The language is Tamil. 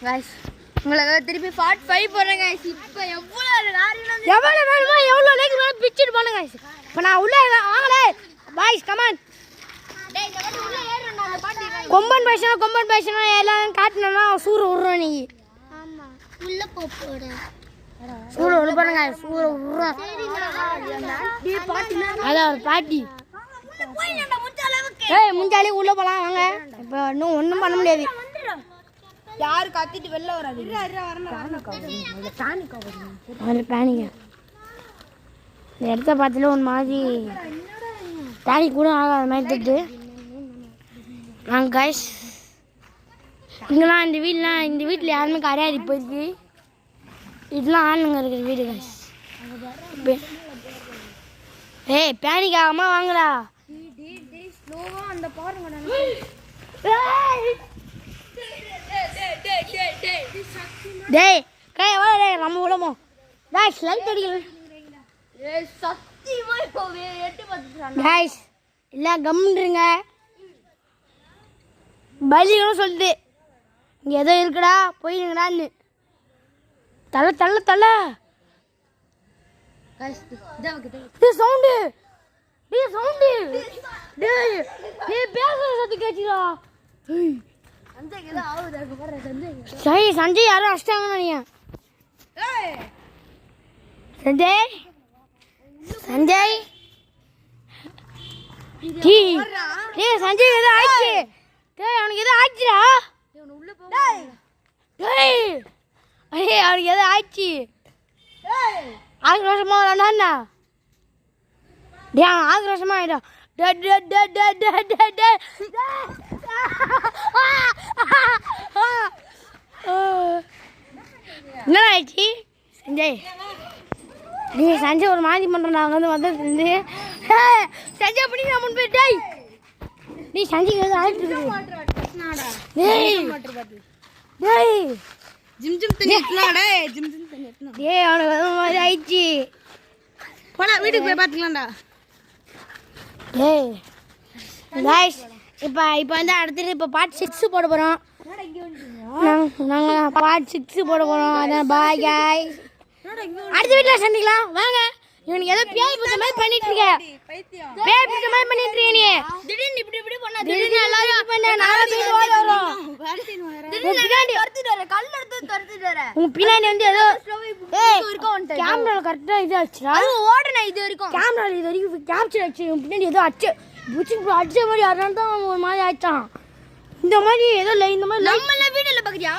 गाइस உங்களுக்கு திருப்பி பார்ட் 5 போறேன் गाइस இப்போ எவ்வளவு வேணுமோ எவ்வளவு லைக் வேணும் பிச்சிட்டு போங்க गाइस இப்போ நான் உள்ள வாங்களே गाइस கம் ஆன் டேய் இந்த வாட்டி உள்ள ஏறணும் அந்த பாட்டி கொம்பன் பேசனா எல்லாம் காட்டணும்னா சூறு உறறோம் நீ ஆமா உள்ள போறேன் சூறு உள்ள போறேன் गाइस சூறு உறறோம் டீ பாட்டி அத பாட்டி ஏய் முஞ்சாலே உள்ள போலாம் வாங்க இப்போ இன்னும் ஒண்ணும் பண்ண முடியாது யார் கத்திட்டு வெளில வராது பேனிங்க இந்த இடத்த பார்த்தாலே ஒரு மாதிரி பேனிக் கூட ஆகாத மாதிரி திட்டு நாங்கள் கைஸ் இங்கெல்லாம் இந்த வீட்டில் யாருமே கிடையாது இப்போதைக்கு இதெல்லாம் ஆளுங்க இருக்கிற வீடு கைஸ் ஏய் பேனிக் ஆகாமல் வாங்கடா அந்த பாருங்க டேய் கை வா டேய் நம்ம உலமோ गाइस லைட் அடிக்கல ஏய் சத்தியமா இப்போ எட்டி பார்த்துறாங்க गाइस இல்ல கம்ன்றீங்க பலிகளும் சொல்லுது இங்க ஏதோ இருக்குடா போயிடுங்கடான்னு தள்ள गाइस இது சவுண்ட் டேய் பேசுற சத்தம் கேக்குதா ஏய் சஞ்சய் ஏதோ ஆவுது அங்க பாரு சஞ்சய் யாரோ அடிச்சாங்கன்னு நினைக்கிறேன் ஏய் சஞ்சய் டேய் சஞ்சய் ஏதோ ஆயிச்சு டேய் அவனுக்கு ஏதோ ஆயிச்சுடா இவன் உள்ள போ டேய் அவனுக்கு ஏதோ ஆயிச்சு டேய் ஆக்ரோஷமா வரணும்னா டேய் அவன் ஆக்ரோஷமா ஆயிடும் என்ன ஆயிடுச்சு சஞ்சய் நீ சஞ்சய் ஒரு மாதிரி பண்ணுறோம் நாங்கள் வந்து சஞ்சய் அப்படி நான் முன்பு டேய் நீ சஞ்சய் ஏதோ ஆயிட்டு டேய் அவனுக்கு மாதிரி ஆயிடுச்சு போனா வீட்டுக்கு போய் பார்த்துக்கலாம்டா டேய் गाइस இப்போ வந்து அடுத்து இப்போ பார்ட் 6 போட போறோம் நாங்க பார்ட் 6 போட போறோம் அதான் பை गाइस அடுத்த வீடியோல சந்திக்கலாம் வாங்க இவனுக்கு ஏதோ பேய் பிடிச்ச மாதிரி பண்ணிட்டு இருக்க பைத்தியம் பேய் பிடிச்ச மாதிரி பண்ணிட்டு இருக்க நீ திடீர்னு இப்படி பண்ணா திடீர்னு எல்லாரும் பண்ண நாளை போய் ஓடி வரோம் திடீர்னு பின்னாடி துரத்திட்டு வர கல்ல எடுத்து துரத்திட்டு வர உன் பின்னாடி வந்து ஏதோ கேமரால கரெக்ட்டா இது ஆச்சுடா அது ஓடுன இது வரைக்கும் கேமரால இது வரைக்கும் கேப்சர் ஆச்சு உன் பின்னாடி ஏதோ அடிச்ச மாதிரி யாராவது ஒரு மாதிரி ஆயிட்டான் இந்த மாதிரி ஏதோ இந்த மாதிரி நம்ம வீடியோல பாக்குறியா